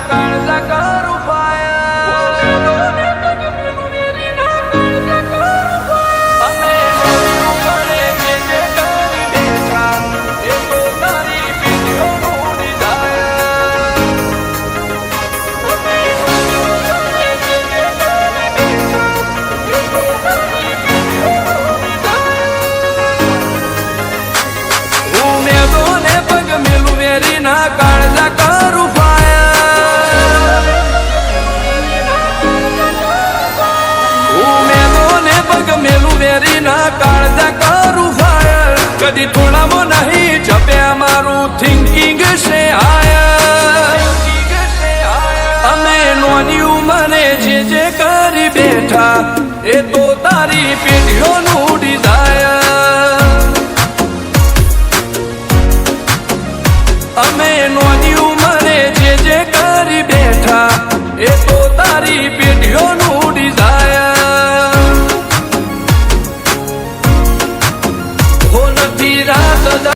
કાળજા કરું ફાયર હું મેલોને પગ મેલું વેરી ના કાળજા કરું ફાયર કદી થોડામાં નહીં જપ્યા મારું થિંકિંગ છે હાયર અમે નોની ઉંમરે જે કરી બેઠા એ તો તારી પેઢીઓનું ડિઝાયર અમે નોની